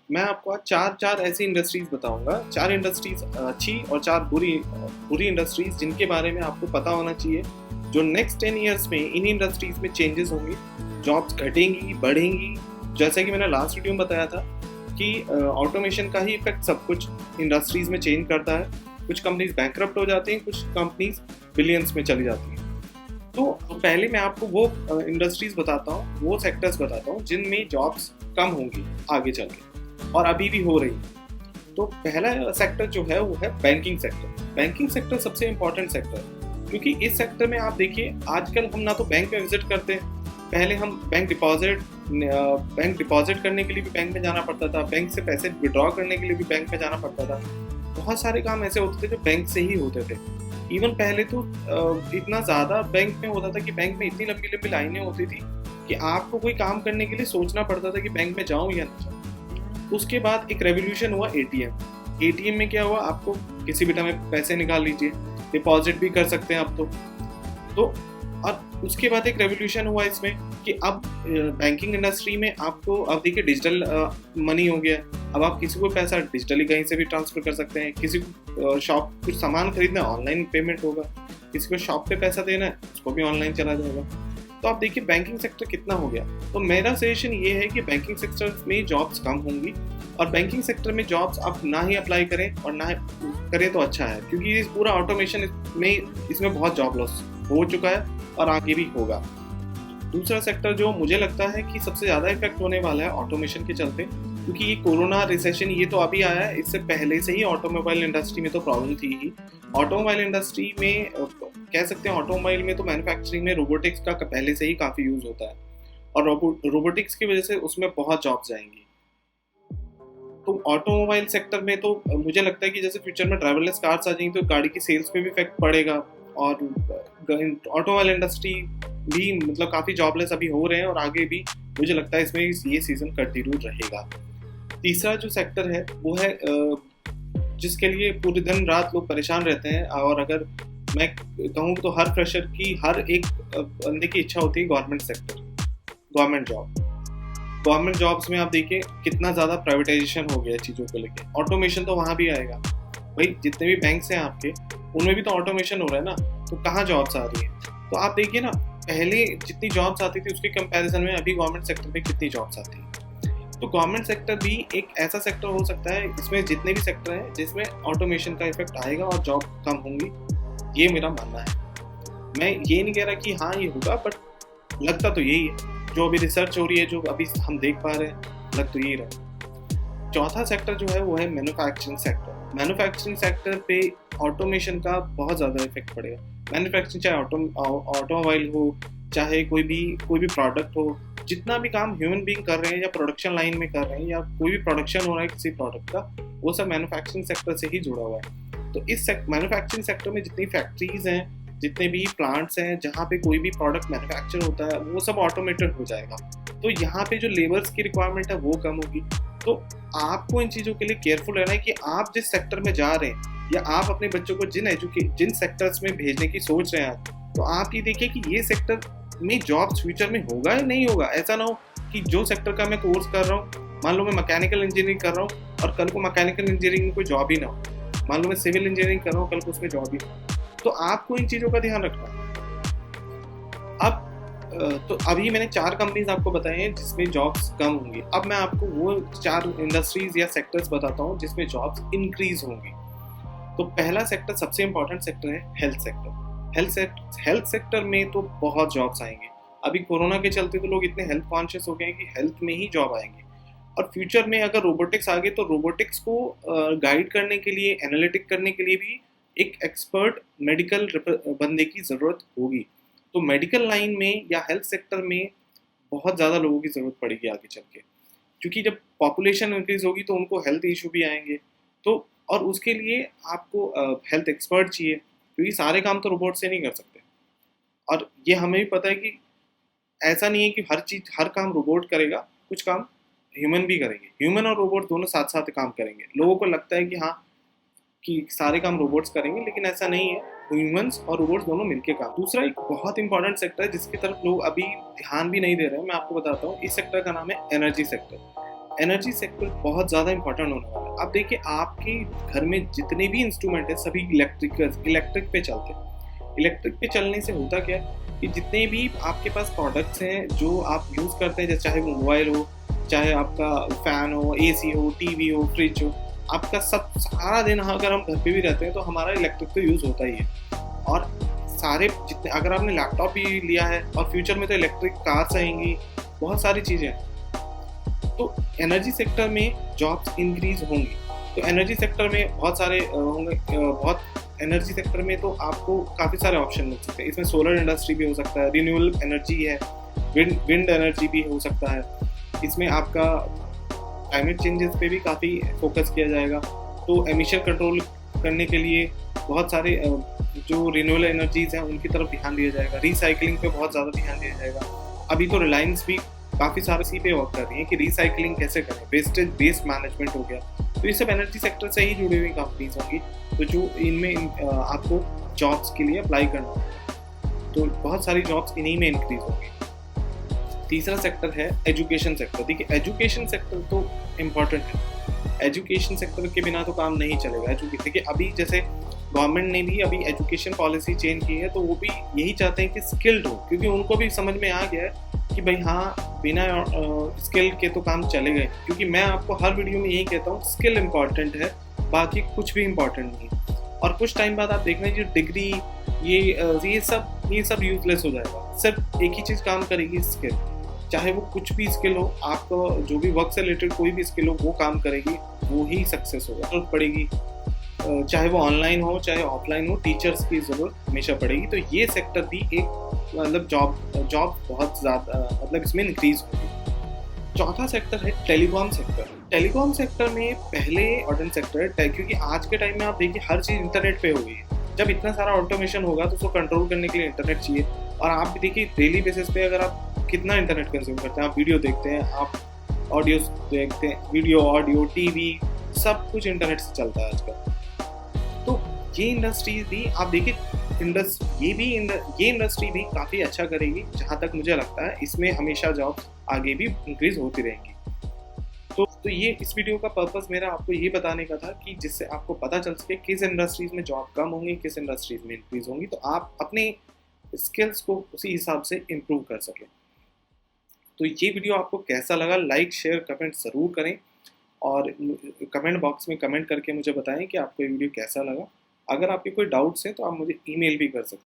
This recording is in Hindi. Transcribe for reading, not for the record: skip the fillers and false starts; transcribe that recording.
मैं आपको आज चार ऐसी इंडस्ट्रीज बताऊंगा, चार इंडस्ट्रीज अच्छी और चार बुरी इंडस्ट्रीज जिनके बारे में आपको पता होना चाहिए। जो नेक्स्ट 10 ईयर्स में इन इंडस्ट्रीज में चेंजेस होंगे, जॉब्स घटेंगी बढ़ेंगी। जैसे कि मैंने लास्ट वीडियो में बताया था कि ऑटोमेशन का ही इफेक्ट सब कुछ इंडस्ट्रीज में चेंज करता है। कुछ कंपनीज बैंकरप्ट हो जाती हैं, कुछ कंपनीज बिलियंस में चली जाती हैं। तो पहले मैं आपको वो इंडस्ट्रीज बताता हूँ, वो सेक्टर्स बताता हूँ जिनमें जॉब्स कम होंगी आगे चल के और अभी भी हो रही है। तो पहला सेक्टर जो है वो है बैंकिंग सेक्टर। बैंकिंग सेक्टर सबसे इम्पोर्टेंट सेक्टर है, क्योंकि इस सेक्टर में आप देखिए आजकल हम ना तो बैंक में विजिट करते हैं। पहले हम बैंक डिपॉजिट करने के लिए भी बैंक में जाना पड़ता था, बैंक से पैसे विड्रॉ करने के लिए भी बैंक में जाना पड़ता था। बहुत सारे काम ऐसे होते थे जो बैंक से ही होते थे। इवन पहले तो इतना ज़्यादा बैंक में होता था कि बैंक में इतनी लंबी लंबी लाइनें होती थी कि आपको कोई काम करने के लिए सोचना पड़ता था कि बैंक में जाऊं या ना जाऊं। उसके बाद एक रेवोल्यूशन हुआ एटीएम। एटीएम में क्या हुआ, आपको किसी भी टाइम पैसे निकाल लीजिए, डिपॉजिट भी कर सकते हैं आप तो और उसके बाद एक रेवोल्यूशन हुआ इसमें कि अब बैंकिंग इंडस्ट्री में आपको अब देखिए डिजिटल मनी हो गया। अब आप किसी को पैसा डिजिटली कहीं से भी ट्रांसफर कर सकते हैं। किसी को शॉप कुछ सामान खरीदना है, ऑनलाइन पेमेंट होगा। किसी को शॉप पे पैसा देना है, उसको भी ऑनलाइन चला जाएगा। तो आप देखिए बैंकिंग सेक्टर कितना हो गया। तो मेरा सजेशन ये है कि बैंकिंग सेक्टर में जॉब्स कम होंगी और बैंकिंग सेक्टर में जॉब्स आप ना ही अप्लाई करें और ना करें तो अच्छा है, क्योंकि इस पूरा ऑटोमेशन में इसमें बहुत जॉब लॉस हो चुका है और आगे भी होगा। दूसरा सेक्टर जो मुझे लगता है कि सबसे ज़्यादा इफेक्ट होने वाला है ऑटोमेशन के चलते, क्योंकि ये कोरोना रिसेशन ये तो अभी आया है, इससे पहले से ही ऑटोमोबाइल इंडस्ट्री में तो प्रॉब्लम थी ही। ऑटोमोबाइल इंडस्ट्री में कह सकते हैं, ऑटोमोबाइल में तो मैन्युफैक्चरिंग में रोबोटिक्स का पहले से ही काफ़ी यूज़ होता है और रोबोटिक्स की वजह से उसमें बहुत जॉब्स जाएंगी। तो ऑटोमोबाइल सेक्टर में तो मुझे लगता है कि जैसे फ्यूचर में ड्राइवरलेस कार्स आ जाएंगी तो गाड़ी की सेल्स पे भी इफेक्ट पड़ेगा और ऑटोमोबाइल इंडस्ट्री भी मतलब काफ़ी जॉबलेस अभी हो रहे हैं और आगे भी मुझे लगता है इसमें ये सीज़न कंटिन्यू रहेगा। तीसरा जो सेक्टर है वो है जिसके लिए पूरे दिन रात लोग परेशान रहते हैं और अगर मैं कहूँ तो हर फ्रेशर की, हर एक बंदे की इच्छा होती है government sector, government job. Government jobs में आप देखिए कितना ज़्यादा प्राइवेटाइजेशन हो गया चीज़ों को लेकर। ऑटोमेशन तो वहाँ भी आएगा भाई, जितने भी बैंक्स हैं आपके उनमें भी तो ऑटोमेशन हो रहा है ना, तो कहाँ जॉब्स आ रही है। तो आप देखिए ना, पहले जितनी जॉब्स आती थी उसके कंपैरिजन में अभी गवर्नमेंट सेक्टर में कितनी जॉब्स आती हैं। तो गवर्नमेंट सेक्टर भी एक ऐसा सेक्टर हो सकता है इसमें जितने भी सेक्टर हैं जिसमें ऑटोमेशन का इफेक्ट आएगा और जॉब कम होंगी, ये मेरा मानना है। मैं ये नहीं कह रहा कि हाँ ये होगा, बट लगता तो यही है। जो अभी रिसर्च हो रही है, जो अभी हम देख पा रहे हैं, लग तो यही रहा। चौथा सेक्टर जो है वो है मैन्युफैक्चरिंग सेक्टर। मैन्युफैक्चरिंग सेक्टर पे ऑटोमेशन का बहुत ज़्यादा इफेक्ट पड़ेगा। मैन्युफैक्चरिंग चाहे ऑटोमोबाइल हो, चाहे कोई भी प्रोडक्ट हो, जितना भी काम ह्यूमन बीइंग कर रहे हैं या प्रोडक्शन लाइन में कर रहे हैं या कोई भी प्रोडक्शन हो रहा है किसी प्रोडक्ट का, वो सब मैन्युफैक्चरिंग सेक्टर से ही जुड़ा हुआ है। तो इस मैन्युफैक्चरिंग सेक्टर में जितनी फैक्ट्रीज हैं, जितने भी प्लांट्स हैं जहाँ पे कोई भी प्रोडक्ट मैन्युफैक्चर होता है, वो सब ऑटोमेटेड हो जाएगा। तो यहाँ पे जो लेबर्स की रिक्वायरमेंट है वो कम होगी। तो आपको इन चीज़ों के लिए केयरफुल रहना है कि आप जिस सेक्टर में जा रहे हैं या आप अपने बच्चों को जिन सेक्टर्स में भेजने की सोच रहे हैं, तो आप ये देखिए कि ये सेक्टर में जॉब्स फ्यूचर में होगा या नहीं होगा। ऐसा ना हो कि जो सेक्टर का मैं कोर्स कर रहा हूँ, मान लो मैं मैकेनिकल इंजीनियरिंग कर रहा हूँ और कल को मैकेनिकल इंजीनियरिंग में कोई जॉब ही ना हो। मान लो मैं सिविल इंजीनियरिंग कर रहा हूँ, कल को उसमें जॉब ही ना हो। तो आपको इन चीज़ों का ध्यान रखना है। अब तो अभी मैंने 4 कंपनीज आपको बताए हैं जिसमें जॉब्स कम होंगी। अब मैं आपको वो 4 इंडस्ट्रीज या सेक्टर्स बताता हूँ जिसमें जॉब्स इंक्रीज होंगी। तो पहला सेक्टर, सबसे इंपॉर्टेंट सेक्टर है हेल्थ सेक्टर। हेल्थ सेक्टर में तो बहुत जॉब्स आएंगे। अभी कोरोना के चलते तो लोग इतने हेल्थ कॉन्शियस हो गए हैं कि हेल्थ में ही जॉब आएंगे। और फ्यूचर में अगर रोबोटिक्स आ गए तो रोबोटिक्स को गाइड करने के लिए, एनालिटिक करने के लिए भी एक एक्सपर्ट मेडिकल बंदे की ज़रूरत होगी। तो मेडिकल लाइन में या हेल्थ सेक्टर में बहुत ज़्यादा लोगों की ज़रूरत पड़ेगी आगे चल के, क्योंकि जब पॉपुलेशन इंक्रीज होगी तो उनको हेल्थ इशू भी आएंगे। तो और उसके लिए आपको हेल्थ एक्सपर्ट चाहिए, क्योंकि सारे काम तो रोबोट से नहीं कर सकते। और ये हमें भी पता है कि ऐसा नहीं है कि हर काम रोबोट करेगा, कुछ काम ह्यूमन भी करेंगे। ह्यूमन और रोबोट दोनों साथ साथ काम करेंगे। लोगों को लगता है कि हाँ कि सारे काम रोबोट्स करेंगे, लेकिन ऐसा नहीं है। ह्यूमंस और रोबोट्स दोनों मिलके काम। दूसरा एक बहुत इंपॉर्टेंट सेक्टर है जिसकी तरफ लोग अभी ध्यान भी नहीं दे रहे हैं, मैं आपको बताता हूँ। इस सेक्टर का नाम है एनर्जी सेक्टर। एनर्जी सेक्टर बहुत ज़्यादा इंपॉर्टेंट होने वाला है। अब देखिए आपके घर में जितने भी इंस्ट्रूमेंट है सभी इलेक्ट्रिक पे चलते हैं। इलेक्ट्रिक पे चलने से होता क्या है कि जितने भी आपके पास प्रोडक्ट्स हैं जो आप यूज़ करते हैं, जैसे चाहे वो मोबाइल हो, चाहे आपका फैन हो, एसी हो, टीवी हो, फ्रिज हो, आपका सब सारा दिन अगर हम घर पे भी रहते हैं तो हमारा इलेक्ट्रिक तो यूज़ होता ही है। और सारे जितने, अगर आपने लैपटॉप भी लिया है और फ्यूचर में तो इलेक्ट्रिक कार्स आएंगी, बहुत सारी चीज़ें हैं। तो एनर्जी सेक्टर में जॉब्स इंक्रीज होंगी। तो एनर्जी सेक्टर में बहुत सारे होंगे, बहुत एनर्जी सेक्टर में तो आपको काफ़ी सारे ऑप्शन मिल सकते हैं। इसमें सोलर इंडस्ट्री भी हो सकता है, रिन्यूएबल एनर्जी है, विंड एनर्जी भी हो सकता है। इसमें आपका क्लाइमेट चेंजेस पे भी काफ़ी फोकस किया जाएगा। तो एमिशन कंट्रोल करने के लिए बहुत सारे जो रिन्यूएबल एनर्जीज हैं उनकी तरफ ध्यान दिया जाएगा। रिसाइकलिंग पे बहुत ज़्यादा ध्यान दिया जाएगा। अभी तो रिलायंस भी काफ़ी सारे इसी पे वर्क कर रही है कि रिसाइकलिंग कैसे करें, वेस्ट मैनेजमेंट हो गया। तो ये सब एनर्जी सेक्टर से ही जुड़ी हुई कंपनीज होंगी, तो जो इनमें आपको जॉब्स के लिए अप्लाई करना होगा। तो बहुत सारी जॉब्स इन्हीं में इंक्रीज होंगी। तीसरा सेक्टर है एजुकेशन सेक्टर। देखिए एजुकेशन सेक्टर तो इम्पॉर्टेंट है। एजुकेशन सेक्टर के बिना तो काम नहीं चलेगा। देखिए अभी जैसे गवर्नमेंट ने भी अभी एजुकेशन पॉलिसी चेंज की है, तो वो भी यही चाहते हैं कि स्किल्ड हो, क्योंकि उनको भी समझ में आ गया है कि भाई हाँ, बिना स्किल के तो काम चलेगा। क्योंकि मैं आपको हर वीडियो में यही कहता हूँ, स्किल इम्पॉर्टेंट है, बाकी कुछ भी इम्पॉर्टेंट नहीं। और कुछ टाइम बाद आप देखना ये डिग्री ये सब यूजलेस हो जाएगा। सिर्फ एक ही चीज़ काम करेगी, स्किल। चाहे वो कुछ भी स्किल हो, आपको जो भी वर्क से रिलेटेड कोई भी स्किल हो वो काम करेगी, वो ही सक्सेस होगा। जरूरत पड़ेगी, चाहे वो ऑनलाइन हो चाहे ऑफलाइन हो, टीचर्स की ज़रूरत हमेशा पड़ेगी। तो ये सेक्टर भी एक मतलब जॉब बहुत ज़्यादा मतलब इसमें इंक्रीज होगी। चौथा सेक्टर है टेलीकॉम सेक्टर। टेलीकॉम सेक्टर में पहले इम्पोर्टेंट सेक्टर है, क्योंकि आज के टाइम में आप देखिए हर चीज़ इंटरनेट पे हो गई है। जब इतना सारा ऑटोमेशन होगा तो उसको कंट्रोल करने के लिए इंटरनेट चाहिए। और आप भी देखिए डेली बेसिस पे अगर आप कितना इंटरनेट कंज्यूम करते हैं, आप वीडियो देखते हैं, आप ऑडियो देखते हैं, वीडियो, ऑडियो, टीवी, सब कुछ इंटरनेट से चलता है आजकल। तो ये इंडस्ट्रीज भी आप देखिए, ये इंडस्ट्री भी काफ़ी अच्छा करेगी। जहाँ तक मुझे लगता है इसमें हमेशा जॉब आगे भी इंक्रीज होती रहेंगी। तो ये इस वीडियो का पर्पस मेरा आपको ये बताने का था कि जिससे आपको पता चल सके किस इंडस्ट्रीज में जॉब कम होंगी, किस इंडस्ट्रीज में इंक्रीज होंगी, तो आप अपने स्किल्स को उसी हिसाब से इम्प्रूव कर सकें। तो ये वीडियो आपको कैसा लगा, लाइक, शेयर, कमेंट ज़रूर करें। और कमेंट बॉक्स में कमेंट करके मुझे बताएं कि आपको ये वीडियो कैसा लगा। अगर आपके कोई डाउट्स हैं तो आप मुझे ईमेल भी कर सकते हैं।